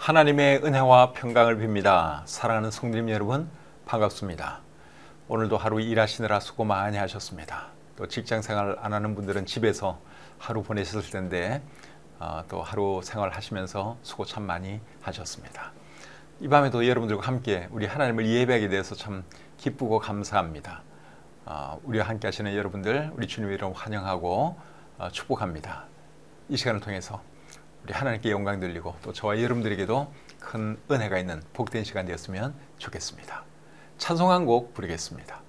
하나님의 은혜와 평강을 빕니다. 사랑하는 성도님 여러분, 반갑습니다. 오늘도 하루 일하시느라 수고 많이 하셨습니다. 또 직장생활 안 하는 분들은 집에서 하루 보내셨을 텐데 또 하루 생활하시면서 수고 참 많이 하셨습니다. 이 밤에도 여러분들과 함께 우리 하나님을 예배하게 돼서 참 기쁘고 감사합니다. 우리와 함께 하시는 여러분들, 우리 주님의 이름 환영하고 축복합니다. 이 시간을 통해서 우리 하나님께 영광 돌리고 또 저와 여러분들에게도 큰 은혜가 있는 복된 시간 되었으면 좋겠습니다. 찬송 한 곡 부르겠습니다.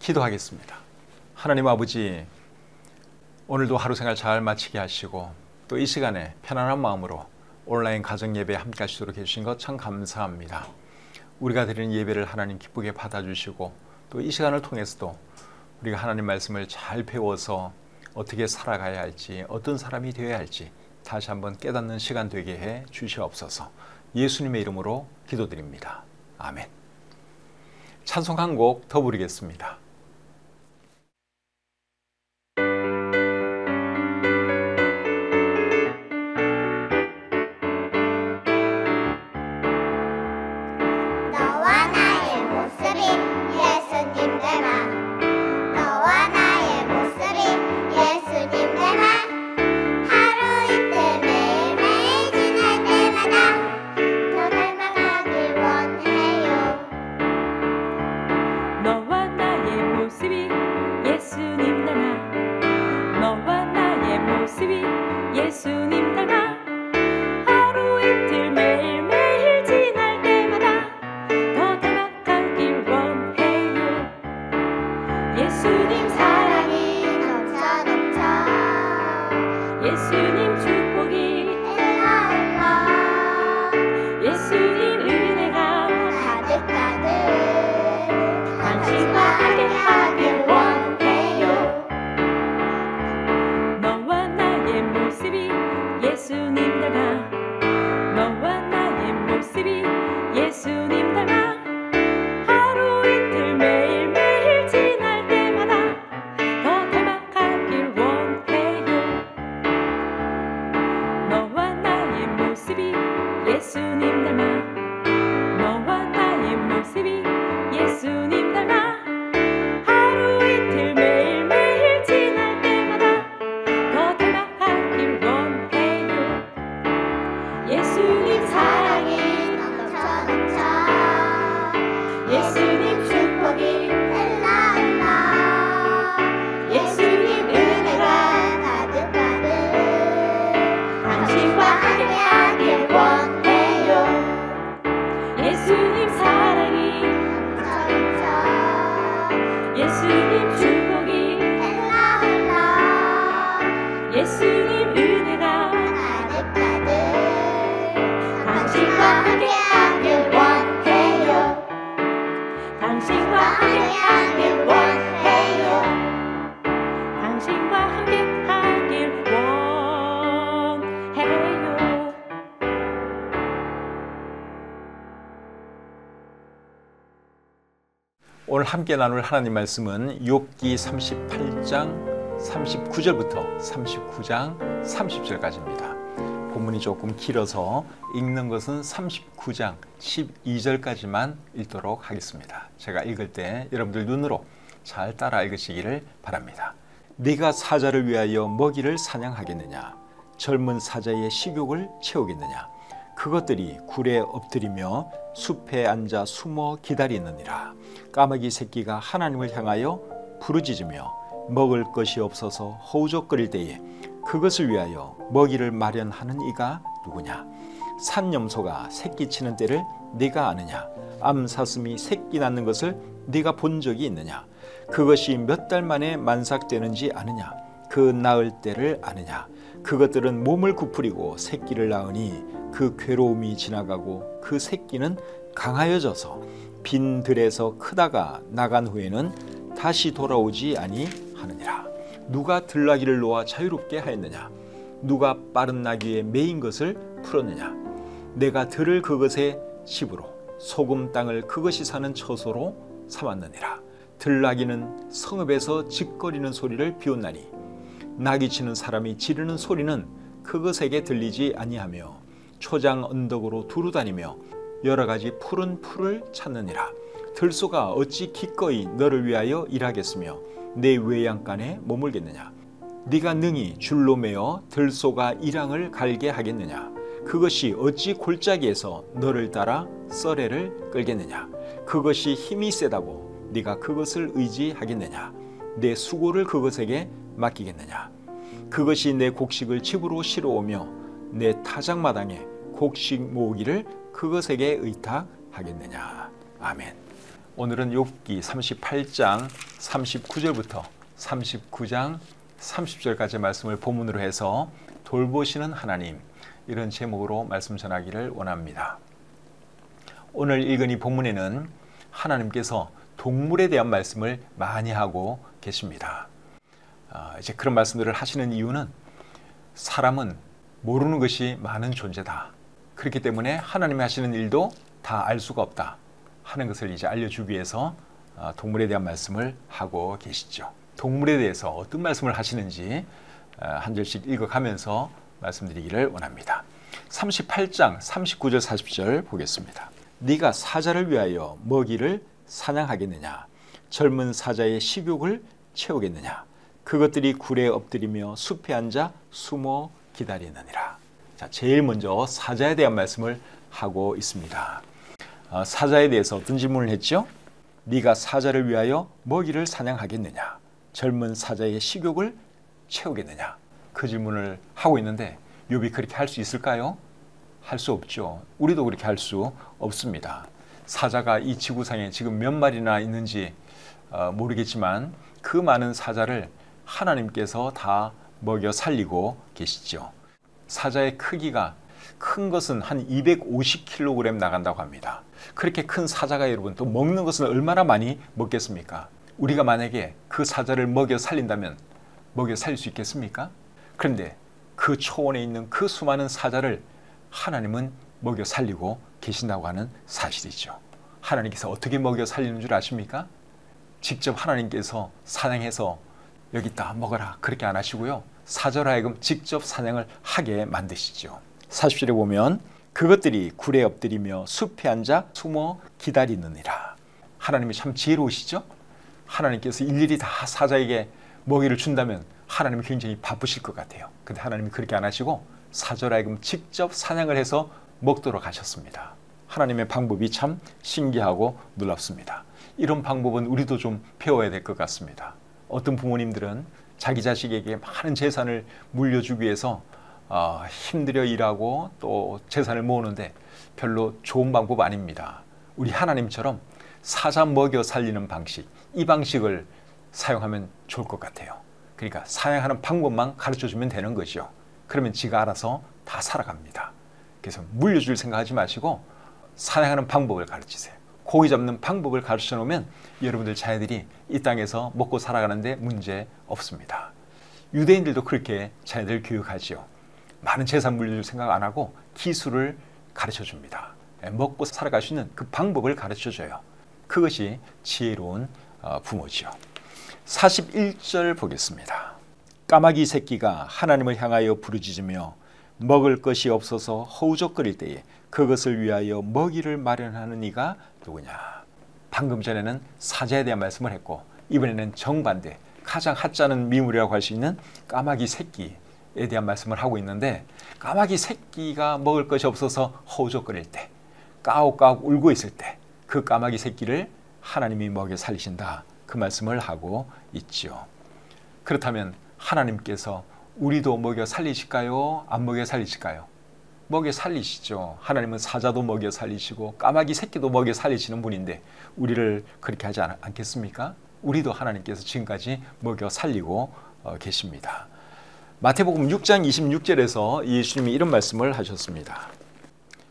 기도하겠습니다. 하나님 아버지, 오늘도 하루 생활 잘 마치게 하시고 또 이 시간에 편안한 마음으로 온라인 가정 예배에 함께 하시도록 해주신 것 참 감사합니다. 우리가 드리는 예배를 하나님 기쁘게 받아주시고 또 이 시간을 통해서도 우리가 하나님 말씀을 잘 배워서 어떻게 살아가야 할지, 어떤 사람이 되어야 할지 다시 한번 깨닫는 시간 되게 해 주시옵소서. 예수님의 이름으로 기도드립니다. 아멘. 찬송 한 곡 더 부르겠습니다. 예수님 사랑이 당신과 함께하길 원해요. 당신과 함께하길 원해요. 오늘 함께 나눌 하나님 말씀은 욥기 38장 39절부터 39장 30절까지입니다. 본문이 조금 길어서 읽는 것은 39장 12절까지만 읽도록 하겠습니다. 제가 읽을 때 여러분들 눈으로 잘 따라 읽으시기를 바랍니다. 네가 사자를 위하여 먹이를 사냥하겠느냐? 젊은 사자의 식욕을 채우겠느냐? 그것들이 굴에 엎드리며 숲에 앉아 숨어 기다리느니라. 까마귀 새끼가 하나님을 향하여 부르짖으며 먹을 것이 없어서 허우적거릴 때에 그것을 위하여 먹이를 마련하는 이가 누구냐? 산염소가 새끼 치는 때를 네가 아느냐? 암사슴이 새끼 낳는 것을 네가 본 적이 있느냐? 그것이 몇 달 만에 만삭되는지 아느냐? 그 낳을 때를 아느냐? 그것들은 몸을 구부리고 새끼를 낳으니 그 괴로움이 지나가고 그 새끼는 강하여져서 빈 들에서 크다가 나간 후에는 다시 돌아오지 아니하느니라. 누가 들나귀를 놓아 자유롭게 하였느냐? 누가 빠른 나귀에 매인 것을 풀었느냐? 내가 들을 그것의 집으로 소금 땅을 그것이 사는 처소로 삼았느니라. 들나귀는 성읍에서 짖거리는 소리를 비웃나니 나귀 치는 사람이 지르는 소리는 그것에게 들리지 아니하며 초장 언덕으로 두루 다니며 여러 가지 푸른 풀을 찾느니라. 들소가 어찌 기꺼이 너를 위하여 일하겠으며 내 외양간에 머물겠느냐? 네가 능히 줄로 매어 들소가 이랑을 갈게 하겠느냐? 그것이 어찌 골짜기에서 너를 따라 썰애를 끌겠느냐? 그것이 힘이 세다고 네가 그것을 의지하겠느냐? 내 수고를 그것에게 맡기겠느냐? 그것이 내 곡식을 집으로 실어오며 내 타작마당에 곡식 모으기를 그것에게 의탁하겠느냐? 아멘. 오늘은 욥기 38장 39절부터 39장 30절까지 말씀을 본문으로 해서 돌보시는 하나님, 이런 제목으로 말씀 전하기를 원합니다. 오늘 읽은 이 본문에는 하나님께서 동물에 대한 말씀을 많이 하고 계십니다. 이제 그런 말씀들을 하시는 이유는 사람은 모르는 것이 많은 존재다. 그렇기 때문에 하나님이 하시는 일도 다 알 수가 없다 하는 것을 이제 알려주기 위해서 동물에 대한 말씀을 하고 계시죠. 동물에 대해서 어떤 말씀을 하시는지 한 절씩 읽어가면서 말씀드리기를 원합니다. 38장 39절 40절 보겠습니다. 네가 사자를 위하여 먹이를 사냥하겠느냐? 젊은 사자의 식욕을 채우겠느냐? 그것들이 굴에 엎드리며 숲에 앉아 숨어 기다리느니라. 자, 제일 먼저 사자에 대한 말씀을 하고 있습니다. 사자에 대해서 어떤 질문을 했죠? 네가 사자를 위하여 먹이를 사냥하겠느냐? 젊은 사자의 식욕을 채우겠느냐? 그 질문을 하고 있는데 욥이 그렇게 할 수 있을까요? 할 수 없죠. 우리도 그렇게 할 수 없습니다. 사자가 이 지구상에 지금 몇 마리나 있는지 모르겠지만 그 많은 사자를 하나님께서 다 먹여 살리고 계시죠. 사자의 크기가 큰 것은 한 250kg 나간다고 합니다. 그렇게 큰 사자가 여러분 또 먹는 것은 얼마나 많이 먹겠습니까? 우리가 만약에 그 사자를 먹여 살린다면 먹여 살릴 수 있겠습니까? 그런데 그 초원에 있는 그 수많은 사자를 하나님은 먹여 살리고 계신다고 하는 사실이죠. 하나님께서 어떻게 먹여 살리는 줄 아십니까? 직접 하나님께서 사냥해서 여기 있다 먹어라 그렇게 안 하시고요. 사자로 하여금 직접 사냥을 하게 만드시죠. 40절에 보면 그것들이 굴에 엎드리며 숲에 앉아 숨어 기다리느니라. 하나님이 참 지혜로우시죠? 하나님께서 일일이 다 사자에게 먹이를 준다면 하나님이 굉장히 바쁘실 것 같아요. 근데 하나님이 그렇게 안 하시고 사자로 하여금 직접 사냥을 해서 먹도록 하셨습니다. 하나님의 방법이 참 신기하고 놀랍습니다. 이런 방법은 우리도 좀 배워야 될 것 같습니다. 어떤 부모님들은 자기 자식에게 많은 재산을 물려주기 위해서 힘들여 일하고 또 재산을 모으는데 별로 좋은 방법 아닙니다. 우리 하나님처럼 사자 먹여 살리는 방식, 이 방식을 사용하면 좋을 것 같아요. 그러니까 사냥하는 방법만 가르쳐주면 되는 거죠. 그러면 지가 알아서 다 살아갑니다. 그래서 물려줄 생각하지 마시고 사냥하는 방법을 가르치세요. 고기 잡는 방법을 가르쳐 놓으면 여러분들 자녀들이 이 땅에서 먹고 살아가는데 문제 없습니다. 유대인들도 그렇게 자녀들 교육하지요. 많은 재산 물릴 생각 안 하고 기술을 가르쳐 줍니다. 먹고 살아갈 수 있는 그 방법을 가르쳐 줘요. 그것이 지혜로운 부모지요. 41절 보겠습니다. 까마귀 새끼가 하나님을 향하여 부르짖으며 먹을 것이 없어서 허우적거릴 때에 그것을 위하여 먹이를 마련하는 이가 누구냐. 방금 전에는 사자에 대한 말씀을 했고 이번에는 정반대, 가장 하찮은 미물이라고 할 수 있는 까마귀 새끼에 대한 말씀을 하고 있는데, 까마귀 새끼가 먹을 것이 없어서 허우적거릴 때, 까옥까옥 울고 있을 때 그 까마귀 새끼를 하나님이 먹여 살리신다, 그 말씀을 하고 있죠. 그렇다면 하나님께서 우리도 먹여 살리실까요? 안 먹여 살리실까요? 먹여 살리시죠. 하나님은 사자도 먹여 살리시고 까마귀 새끼도 먹여 살리시는 분인데 우리를 그렇게 하지 않겠습니까? 우리도 하나님께서 지금까지 먹여 살리고 계십니다. 마태복음 6장 26절에서 예수님이 이런 말씀을 하셨습니다.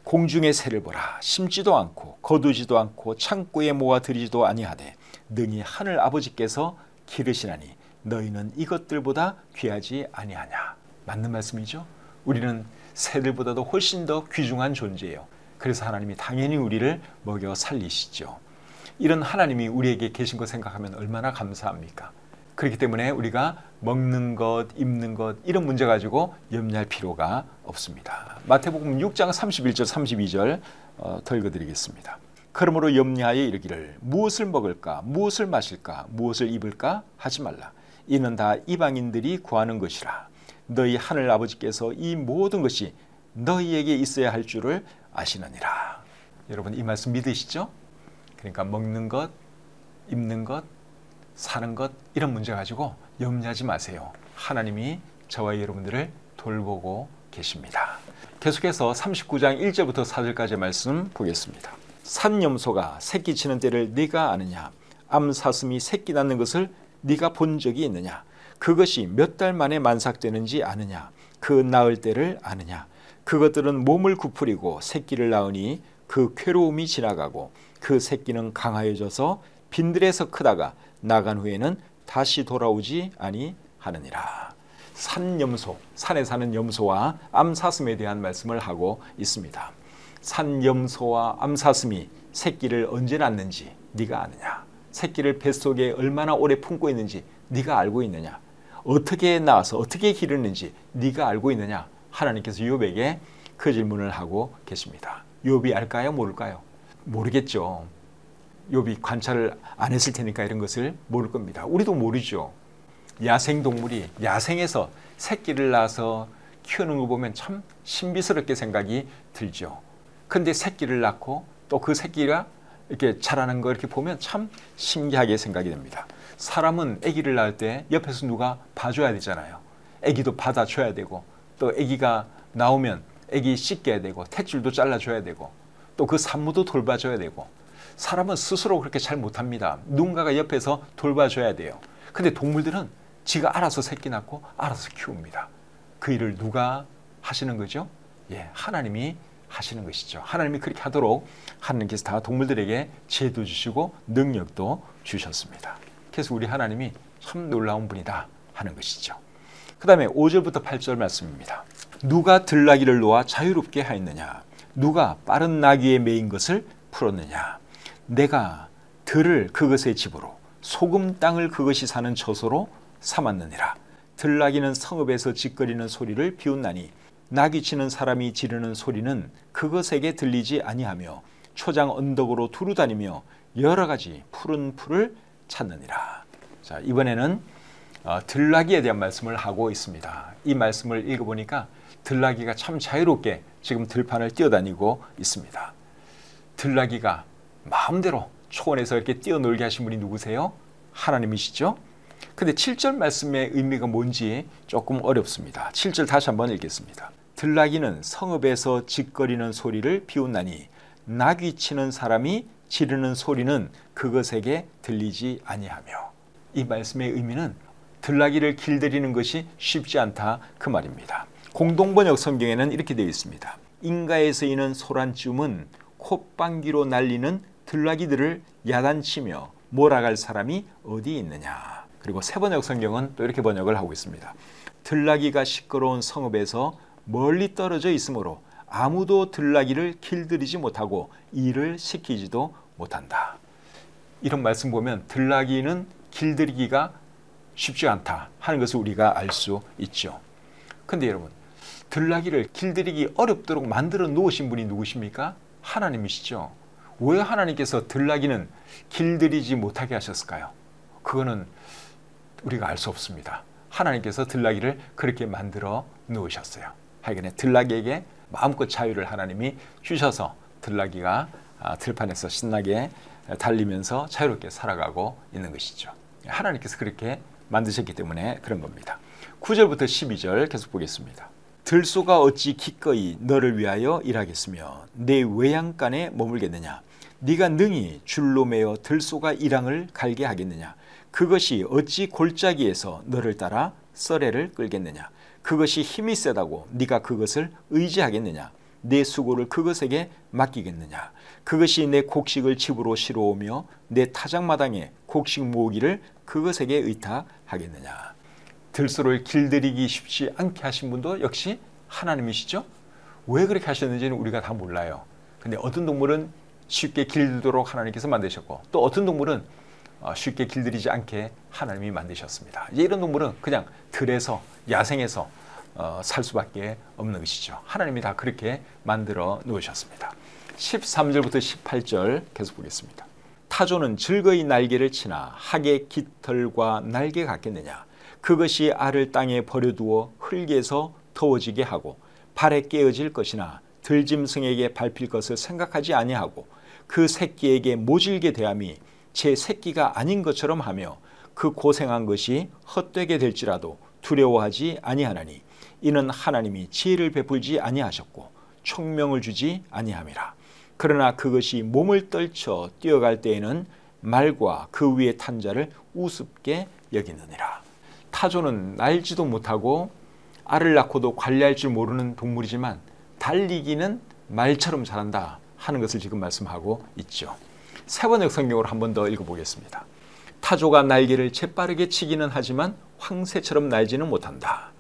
공중의 새를 보라. 심지도 않고 거두지도 않고 창고에 모아 들이지도 아니하되 능히 하늘 아버지께서 기르시나니 너희는 이것들보다 귀하지 아니하냐. 맞는 말씀이죠. 우리는 새들보다도 훨씬 더 귀중한 존재예요. 그래서 하나님이 당연히 우리를 먹여 살리시죠. 이런 하나님이 우리에게 계신 것 생각하면 얼마나 감사합니까? 그렇기 때문에 우리가 먹는 것, 입는 것 이런 문제 가지고 염려할 필요가 없습니다. 마태복음 6장 31절 32절 더 읽어드리겠습니다. 그러므로 염려하여 이르기를 무엇을 먹을까, 무엇을 마실까, 무엇을 입을까 하지 말라. 이는 다 이방인들이 구하는 것이라. 너희 하늘 아버지께서 이 모든 것이 너희에게 있어야 할 줄을 아시느니라. 여러분 이 말씀 믿으시죠? 그러니까 먹는 것, 입는 것, 사는 것 이런 문제 가지고 염려하지 마세요. 하나님이 저와 여러분들을 돌보고 계십니다. 계속해서 39장 1절부터 4절까지의 말씀 보겠습니다. 산염소가 새끼 치는 때를 네가 아느냐? 암사슴이 새끼 낳는 것을 네가 본 적이 있느냐? 그것이 몇 달 만에 만삭되는지 아느냐? 그 낳을 때를 아느냐? 그것들은 몸을 구부리고 새끼를 낳으니 그 괴로움이 지나가고 그 새끼는 강하여져서 빈들에서 크다가 나간 후에는 다시 돌아오지 아니하느니라. 산염소, 산에 사는 염소와 암사슴에 대한 말씀을 하고 있습니다. 산염소와 암사슴이 새끼를 언제 낳는지 네가 아느냐? 새끼를 뱃속에 얼마나 오래 품고 있는지 네가 알고 있느냐? 어떻게 낳아서 어떻게 기르는지 네가 알고 있느냐? 하나님께서 욥에게 그 질문을 하고 계십니다. 욥이 알까요? 모를까요? 모르겠죠. 욥이 관찰을 안 했을 테니까 이런 것을 모를 겁니다. 우리도 모르죠. 야생동물이 야생에서 새끼를 낳아서 키우는 거 보면 참 신비스럽게 생각이 들죠. 근데 새끼를 낳고 또 그 새끼가 이렇게 자라는 거 이렇게 보면 참 신기하게 생각이 됩니다. 사람은 아기를 낳을 때 옆에서 누가 봐줘야 되잖아요. 아기도 받아줘야 되고 또 아기가 나오면 아기 씻겨야 되고 탯줄도 잘라줘야 되고 또 그 산모도 돌봐줘야 되고 사람은 스스로 그렇게 잘 못합니다. 누군가가 옆에서 돌봐줘야 돼요. 근데 동물들은 지가 알아서 새끼 낳고 알아서 키웁니다. 그 일을 누가 하시는 거죠? 예, 하나님이 하시는 것이죠. 하나님이 그렇게 하도록 하나님께서 다 동물들에게 지혜도 주시고 능력도 주셨습니다. 그래서 우리 하나님이 참 놀라운 분이다 하는 것이죠. 그 다음에 5절부터 8절 말씀입니다. 누가 들나귀를 놓아 자유롭게 하였느냐? 누가 빠른 나귀에 매인 것을 풀었느냐? 내가 들을 그것의 집으로 소금 땅을 그것이 사는 처소로 삼았느니라. 들나귀는 성읍에서 짖거리는 소리를 비웃나니 나귀 치는 사람이 지르는 소리는 그것에게 들리지 아니하며 초장 언덕으로 두루 다니며 여러 가지 푸른 풀을 찾느니라. 자, 이번에는 들나귀에 대한 말씀을 하고 있습니다. 이 말씀을 읽어보니까 들나귀가 참 자유롭게 지금 들판을 뛰어다니고 있습니다. 들나귀가 마음대로 초원에서 이렇게 뛰어놀게 하신 분이 누구세요? 하나님이시죠? 근데 7절 말씀의 의미가 뭔지 조금 어렵습니다. 7절 다시 한번 읽겠습니다. 들나귀는 성읍에서 짖거리는 소리를 비웃나니 나귀 치는 사람이 지르는 소리는 그것에게 들리지 아니하며. 이 말씀의 의미는 들나귀를 길들이는 것이 쉽지 않다 그 말입니다. 공동번역 성경에는 이렇게 되어 있습니다. 인가에 쓰이는 소란쯤은 콧방귀로 날리는 들나귀들을 야단치며 몰아갈 사람이 어디 있느냐. 그리고 세 번역 성경은 또 이렇게 번역을 하고 있습니다. 들나귀가 시끄러운 성읍에서 멀리 떨어져 있으므로 아무도 들나귀를 길들이지 못하고 일을 시키지도 못한다. 이런 말씀 보면 들나귀는 길들이기가 쉽지 않다 하는 것을 우리가 알 수 있죠. 근데 여러분, 들나귀를 길들이기 어렵도록 만들어 놓으신 분이 누구십니까? 하나님이시죠. 왜 하나님께서 들나귀는 길들이지 못하게 하셨을까요? 그거는 우리가 알 수 없습니다. 하나님께서 들나귀를 그렇게 만들어 놓으셨어요. 하여간에 들나귀에게 마음껏 자유를 하나님이 주셔서 들나귀가 들판에서 신나게 달리면서 자유롭게 살아가고 있는 것이죠. 하나님께서 그렇게 만드셨기 때문에 그런 겁니다. 9절부터 12절 계속 보겠습니다. 들소가 어찌 기꺼이 너를 위하여 일하겠으며 내 외양간에 머물겠느냐. 네가 능히 줄로 매어 들소가 이랑을 갈게 하겠느냐. 그것이 어찌 골짜기에서 너를 따라 썰애를 끌겠느냐. 그것이 힘이 세다고 네가 그것을 의지하겠느냐. 내 수고를 그것에게 맡기겠느냐. 그것이 내 곡식을 집으로 실어오며 내 타작마당에 곡식 모으기를 그것에게 의탁하겠느냐. 들소를 길들이기 쉽지 않게 하신 분도 역시 하나님이시죠. 왜 그렇게 하셨는지는 우리가 다 몰라요. 근데 어떤 동물은 쉽게 길들도록 하나님께서 만드셨고, 또 어떤 동물은 쉽게 길들이지 않게 하나님이 만드셨습니다. 이제 이런 동물은 그냥 들에서 야생에서 살 수밖에 없는 것이죠. 하나님이 다 그렇게 만들어 놓으셨습니다. 13절부터 18절 계속 보겠습니다. 타조는 즐거이 날개를 치나 학의 깃털과 날개 같겠느냐. 그것이 알을 땅에 버려두어 흙에서 더워지게 하고 발에 깨어질 것이나 들짐승에게 밟힐 것을 생각하지 아니하고 그 새끼에게 모질게 대함이 제 새끼가 아닌 것처럼 하며 그 고생한 것이 헛되게 될지라도 두려워하지 아니하나니 이는 하나님이 지혜를 베풀지 아니하셨고 총명을 주지 아니함이라. 그러나 그것이 몸을 떨쳐 뛰어갈 때에는 말과 그 위에 탄 자를 우습게 여기느니라. 타조는 날지도 못하고 알을 낳고도 관리할 줄 모르는 동물이지만 달리기는 말처럼 잘한다 하는 것을 지금 말씀하고 있죠. 세 번역 성경으로 한 번 더 읽어보겠습니다. 타조가 날개를 재빠르게 치기는 하지만 황새처럼 날지는 못한다.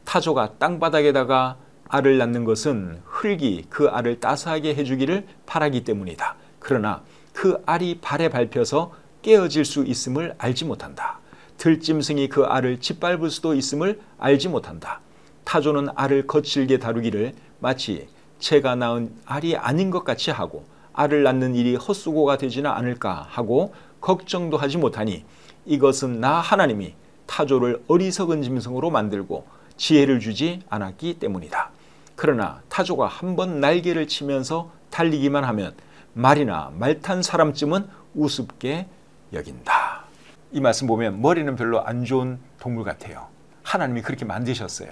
타조가 땅바닥에다가 알을 낳는 것은 흙이 그 알을 따스하게 해주기를 바라기 때문이다. 그러나 그 알이 발에 밟혀서 깨어질 수 있음을 알지 못한다. 들짐승이 그 알을 짓밟을 수도 있음을 알지 못한다. 타조는 알을 거칠게 다루기를 마치 채가 낳은 알이 아닌 것 같이 하고 알을 낳는 일이 헛수고가 되지는 않을까 하고 걱정도 하지 못하니 이것은 나 하나님이 타조를 어리석은 짐승으로 만들고 지혜를 주지 않았기 때문이다. 그러나 타조가 한번 날개를 치면서 달리기만 하면 말이나 말 탄 사람쯤은 우습게 여긴다. 이 말씀 보면 머리는 별로 안 좋은 동물 같아요. 하나님이 그렇게 만드셨어요.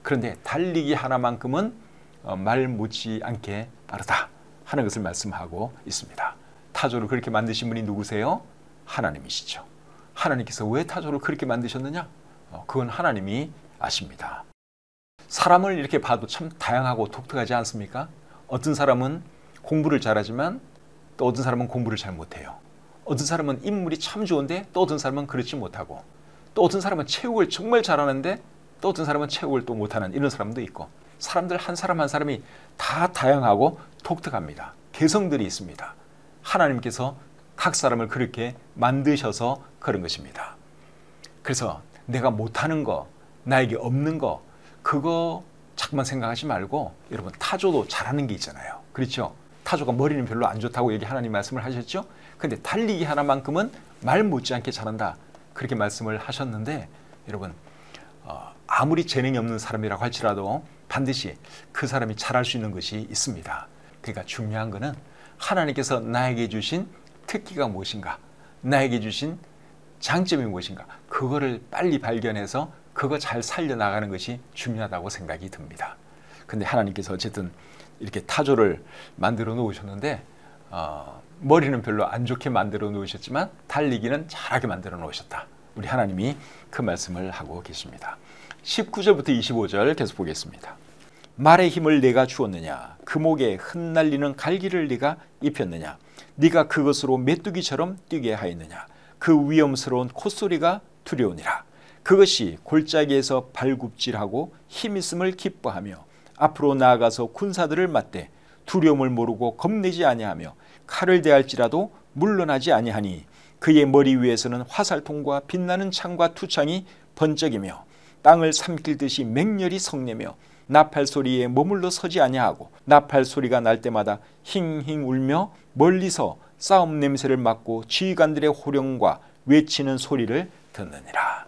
그런데 달리기 하나만큼은 말 못지 않게 빠르다 하는 것을 말씀하고 있습니다. 타조를 그렇게 만드신 분이 누구세요? 하나님이시죠. 하나님께서 왜 타조를 그렇게 만드셨느냐? 그건 하나님이 아십니다. 사람을 이렇게 봐도 참 다양하고 독특하지 않습니까? 어떤 사람은 공부를 잘하지만 또 어떤 사람은 공부를 잘 못해요. 어떤 사람은 인물이 참 좋은데 또 어떤 사람은 그렇지 못하고, 또 어떤 사람은 체육을 정말 잘하는데 또 어떤 사람은 체육을 또 못하는 이런 사람도 있고, 사람들 한 사람 한 사람이 다 다양하고 독특합니다. 개성들이 있습니다. 하나님께서 각 사람을 그렇게 만드셔서 그런 것입니다. 그래서 내가 못하는 거, 나에게 없는 거, 그거 자꾸만 생각하지 말고, 여러분 타조도 잘하는 게 있잖아요. 그렇죠? 타조가 머리는 별로 안 좋다고 여기 하나님 말씀을 하셨죠? 근데 달리기 하나만큼은 말 못지않게 잘한다 그렇게 말씀을 하셨는데, 여러분 아무리 재능이 없는 사람이라고 할지라도 반드시 그 사람이 잘할 수 있는 것이 있습니다. 그러니까 중요한 것은 하나님께서 나에게 주신 특기가 무엇인가, 나에게 주신 장점이 무엇인가, 그거를 빨리 발견해서 그거 잘 살려나가는 것이 중요하다고 생각이 듭니다. 근데 하나님께서 어쨌든 이렇게 타조를 만들어 놓으셨는데 머리는 별로 안 좋게 만들어 놓으셨지만 달리기는 잘하게 만들어 놓으셨다. 우리 하나님이 그 말씀을 하고 계십니다. 19절부터 25절 계속 보겠습니다. 말의 힘을 내가 주었느냐? 그 목에 흩날리는 갈기를 네가 입혔느냐? 네가 그것으로 메뚜기처럼 뛰게 하였느냐? 그 위험스러운 콧소리가 두려우니라. 그것이 골짜기에서 발굽질하고 힘있음을 기뻐하며 앞으로 나아가서 군사들을 맞대 두려움을 모르고 겁내지 아니하며 칼을 대할지라도 물러나지 아니하니 그의 머리 위에서는 화살통과 빛나는 창과 투창이 번쩍이며 땅을 삼킬 듯이 맹렬히 성내며 나팔 소리에 머물러 서지 아니하고 나팔 소리가 날 때마다 힝힝 울며 멀리서 싸움 냄새를 맡고 지휘관들의 호령과 외치는 소리를 듣느니라.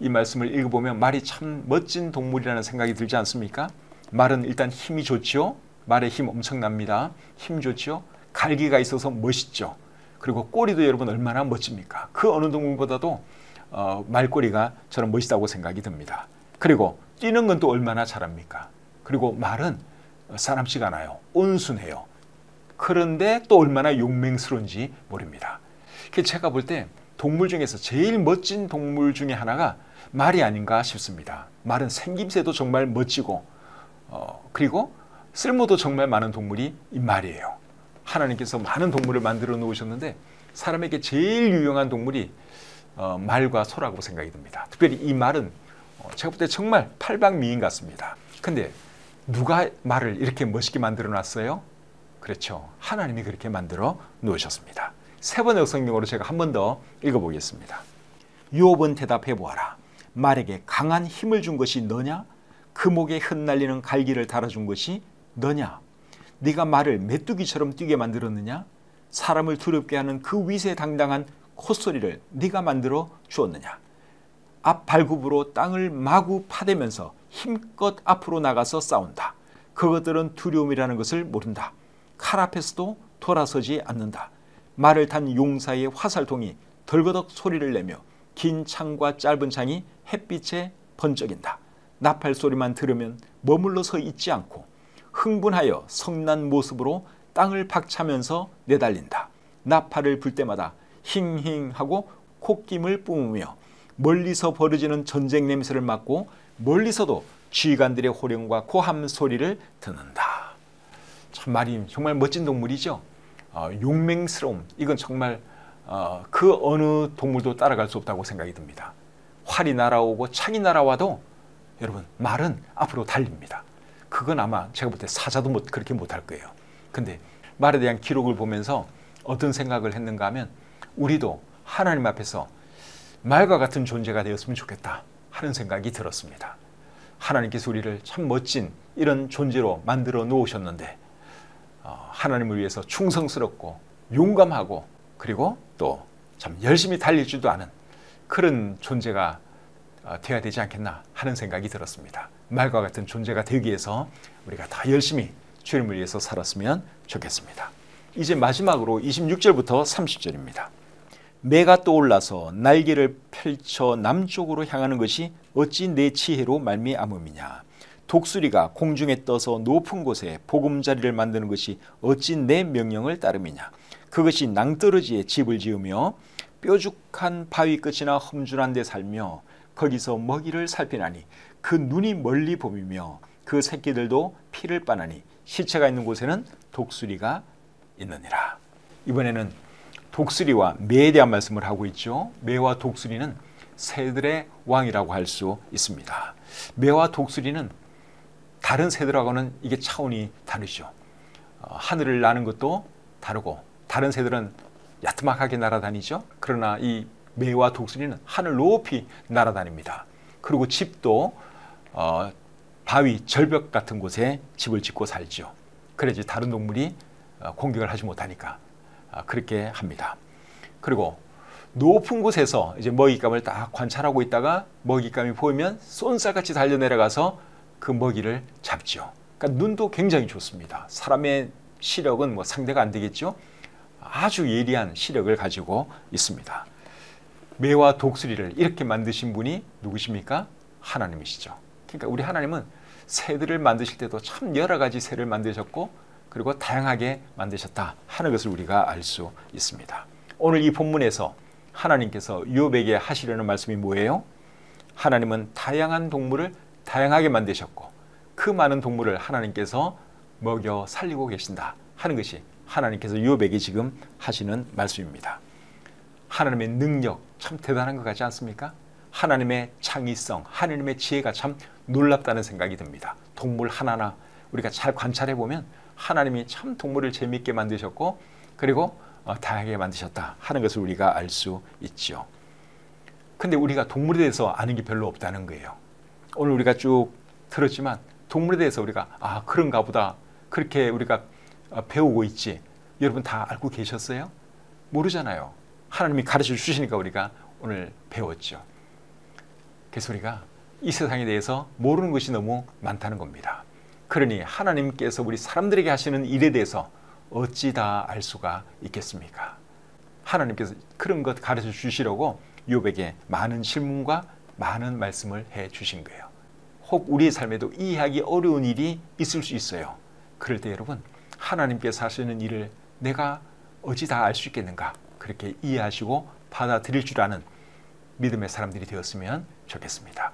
이 말씀을 읽어보면 말이 참 멋진 동물이라는 생각이 들지 않습니까? 말은 일단 힘이 좋지요. 말의 힘 엄청납니다. 힘 좋지요. 갈기가 있어서 멋있죠. 그리고 꼬리도 여러분 얼마나 멋집니까? 그 어느 동물보다도 말꼬리가 저는 멋있다고 생각이 듭니다. 그리고 뛰는 건 또 얼마나 잘합니까? 그리고 말은 사납지가 않아요. 온순해요. 그런데 또 얼마나 용맹스러운지 모릅니다. 제가 볼 때 동물 중에서 제일 멋진 동물 중에 하나가 말이 아닌가 싶습니다. 말은 생김새도 정말 멋지고 그리고 쓸모도 정말 많은 동물이 이 말이에요. 하나님께서 많은 동물을 만들어 놓으셨는데 사람에게 제일 유용한 동물이 말과 소라고 생각이 듭니다. 특별히 이 말은 제가 볼 때 정말 팔방미인 같습니다. 근데 누가 말을 이렇게 멋있게 만들어 놨어요? 그렇죠. 하나님이 그렇게 만들어 놓으셨습니다. 세 번의 성경으로 제가 한 번 더 읽어보겠습니다. 욥은 대답해 보아라. 말에게 강한 힘을 준 것이 너냐? 그 목에 흩날리는 갈기를 달아준 것이 너냐? 네가 말을 메뚜기처럼 뛰게 만들었느냐? 사람을 두렵게 하는 그 위세당당한 콧소리를 네가 만들어 주었느냐? 앞 발굽으로 땅을 마구 파대면서 힘껏 앞으로 나가서 싸운다. 그것들은 두려움이라는 것을 모른다. 칼 앞에서도 돌아서지 않는다. 말을 탄 용사의 화살통이 덜거덕 소리를 내며 긴 창과 짧은 창이 햇빛에 번쩍인다. 나팔 소리만 들으면 머물러 서 있지 않고 흥분하여 성난 모습으로 땅을 박차면서 내달린다. 나팔을 불 때마다 힝힝 하고 콧김을 뿜으며 멀리서 벌어지는 전쟁 냄새를 맡고 멀리서도 지휘관들의 호령과 고함 소리를 듣는다. 참 말이 정말 멋진 동물이죠. 용맹스러움, 이건 정말 그 어느 동물도 따라갈 수 없다고 생각이 듭니다. 활이 날아오고 창이 날아와도 여러분 말은 앞으로 달립니다. 그건 아마 제가 볼 때 사자도 그렇게 못할 거예요. 근데 말에 대한 기록을 보면서 어떤 생각을 했는가 하면 우리도 하나님 앞에서 말과 같은 존재가 되었으면 좋겠다 하는 생각이 들었습니다. 하나님께서 우리를 참 멋진 이런 존재로 만들어 놓으셨는데 하나님을 위해서 충성스럽고 용감하고 그리고 또 참 열심히 달릴 줄도 아는 그런 존재가 되어야 되지 않겠나 하는 생각이 들었습니다. 말과 같은 존재가 되기 위해서 우리가 다 열심히 주님을 위해서 살았으면 좋겠습니다. 이제 마지막으로 26절부터 30절입니다. 매가 떠올라서 날개를 펼쳐 남쪽으로 향하는 것이 어찌 내 지혜로 말미암음이냐. 독수리가 공중에 떠서 높은 곳에 보금자리를 만드는 것이 어찌 내 명령을 따름이냐. 그것이 낭떠러지에 집을 지으며 뾰족한 바위 끝이나 험준한 데 살며 거기서 먹이를 살피나니 그 눈이 멀리 봄이며 그 새끼들도 피를 빠나니 시체가 있는 곳에는 독수리가 있느니라. 이번에는 독수리와 매에 대한 말씀을 하고 있죠. 매와 독수리는 새들의 왕이라고 할 수 있습니다. 매와 독수리는 다른 새들하고는 이게 차원이 다르죠. 하늘을 나는 것도 다르고 다른 새들은 야트막하게 날아다니죠. 그러나 이 매와 독수리는 하늘 높이 날아다닙니다. 그리고 집도 바위, 절벽 같은 곳에 집을 짓고 살죠. 그래야지 다른 동물이 공격을 하지 못하니까 그렇게 합니다. 그리고 높은 곳에서 이제 먹잇감을 딱 관찰하고 있다가 먹잇감이 보이면 쏜살같이 달려 내려가서 그 먹이를 잡죠. 그러니까 눈도 굉장히 좋습니다. 사람의 시력은 뭐 상대가 안 되겠죠. 아주 예리한 시력을 가지고 있습니다. 매와 독수리를 이렇게 만드신 분이 누구십니까? 하나님이시죠. 그러니까 우리 하나님은 새들을 만드실 때도 참 여러 가지 새를 만드셨고 그리고 다양하게 만드셨다 하는 것을 우리가 알 수 있습니다. 오늘 이 본문에서 하나님께서 욥에게 하시려는 말씀이 뭐예요? 하나님은 다양한 동물을 다양하게 만드셨고 그 그 많은 동물을 하나님께서 먹여 살리고 계신다 하는 것이 하나님께서 요백에 지금 하시는 말씀입니다. 하나님의 능력 참 대단한 것 같지 않습니까? 하나님의 창의성, 하나님의 지혜가 참 놀랍다는 생각이 듭니다. 동물 하나하나 우리가 잘 관찰해 보면 하나님이 참 동물을 재미있게 만드셨고 그리고 다양하게 만드셨다 하는 것을 우리가 알 수 있죠. 근데 우리가 동물에 대해서 아는 게 별로 없다는 거예요. 오늘 우리가 쭉 들었지만 동물에 대해서 우리가 그런가 보다 그렇게 우리가 배우고 있지. 여러분 다 알고 계셨어요? 모르잖아요. 하나님이 가르쳐 주시니까 우리가 오늘 배웠죠. 그래서 우리가 이 세상에 대해서 모르는 것이 너무 많다는 겁니다. 그러니 하나님께서 우리 사람들에게 하시는 일에 대해서 어찌 다 알 수가 있겠습니까? 하나님께서 그런 것 가르쳐 주시려고 욥에게 많은 질문과 많은 말씀을 해 주신 거예요. 혹 우리의 삶에도 이해하기 어려운 일이 있을 수 있어요. 그럴 때 여러분 하나님께서 하시는 일을 내가 어찌 다 알 수 있겠는가 그렇게 이해하시고 받아들일 줄 아는 믿음의 사람들이 되었으면 좋겠습니다.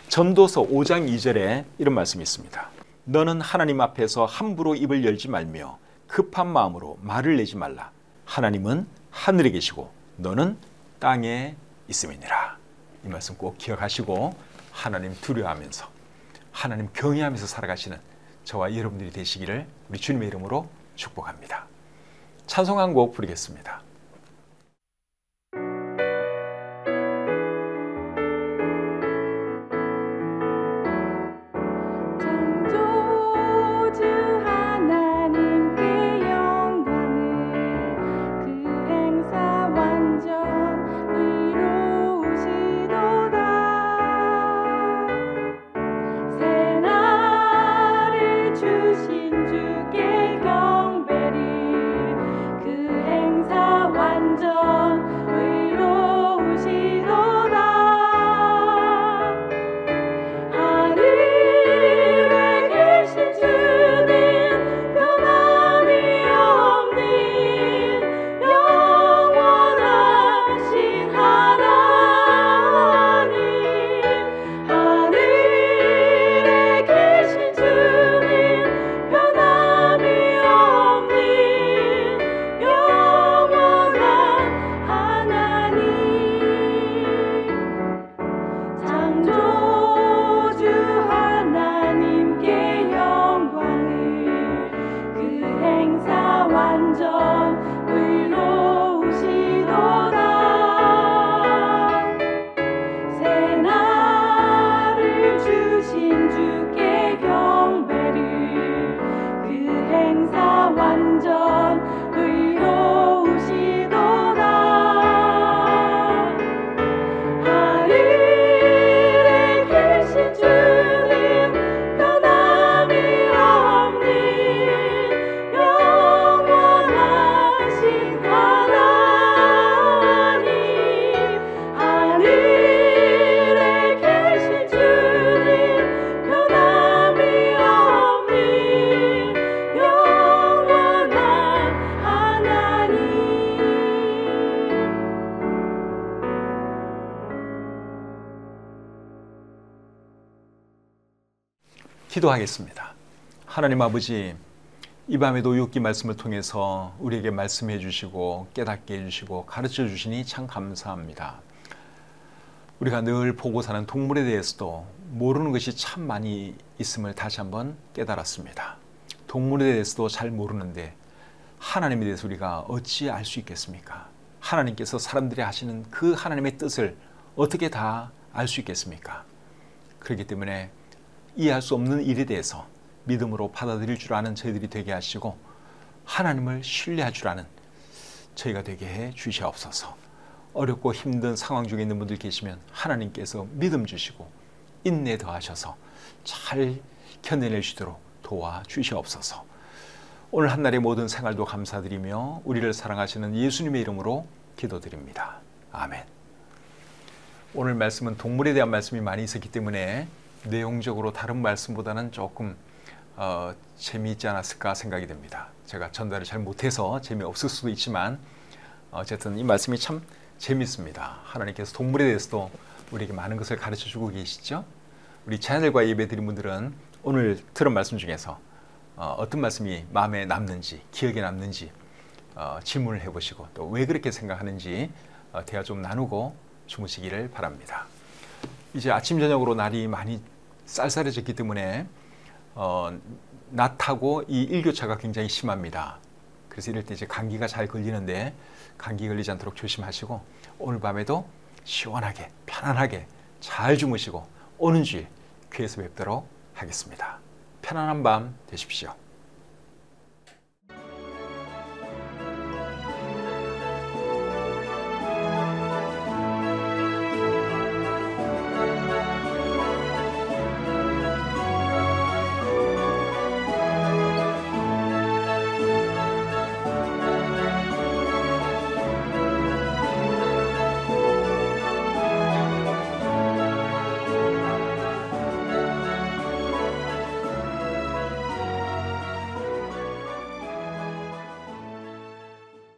전도서 5장 2절에 이런 말씀이 있습니다. 너는 하나님 앞에서 함부로 입을 열지 말며 급한 마음으로 말을 내지 말라. 하나님은 하늘에 계시고 너는 땅에 있음이니라. 이 말씀 꼭 기억하시고 하나님 두려워하면서 하나님 경외하면서 살아가시는 저와 여러분들이 되시기를 우리 주님의 이름으로 축복합니다. 찬송 한 곡 부르겠습니다. 기도하겠습니다. 하나님 아버지, 이 밤에도 욥기 말씀을 통해서 우리에게 말씀해 주시고 깨닫게 해주시고 가르쳐 주시니 참 감사합니다. 우리가 늘 보고 사는 동물에 대해서도 모르는 것이 참 많이 있음을 다시 한번 깨달았습니다. 동물에 대해서도 잘 모르는데 하나님에 대해서 우리가 어찌 알 수 있겠습니까? 하나님께서 사람들이 하시는 그 하나님의 뜻을 어떻게 다 알 수 있겠습니까? 그렇기 때문에 이해할 수 없는 일에 대해서 믿음으로 받아들일 줄 아는 저희들이 되게 하시고 하나님을 신뢰할 줄 아는 저희가 되게 해 주시옵소서. 어렵고 힘든 상황 중에 있는 분들 계시면 하나님께서 믿음 주시고 인내 더하셔서 잘 견뎌낼 수 있도록 도와주시옵소서. 오늘 한날의 모든 생활도 감사드리며 우리를 사랑하시는 예수님의 이름으로 기도드립니다. 아멘. 오늘 말씀은 동물에 대한 말씀이 많이 있었기 때문에 내용적으로 다른 말씀보다는 조금 재미있지 않았을까 생각이 됩니다. 제가 전달을 잘 못해서 재미없을 수도 있지만 어쨌든 이 말씀이 참 재밌습니다. 하나님께서 동물에 대해서도 우리에게 많은 것을 가르쳐주고 계시죠. 우리 자녀들과 예배드린 분들은 오늘 들은 말씀 중에서 어떤 말씀이 마음에 남는지, 기억에 남는지 질문을 해보시고 또 왜 그렇게 생각하는지 대화 좀 나누고 주무시기를 바랍니다. 이제 아침 저녁으로 날이 많이 쌀쌀해졌기 때문에 낮하고 이 일교차가 굉장히 심합니다. 그래서 이럴 때 이제 감기가 잘 걸리는데 감기 걸리지 않도록 조심하시고 오늘 밤에도 시원하게 편안하게 잘 주무시고 오는 주일 교회에서 뵙도록 하겠습니다. 편안한 밤 되십시오.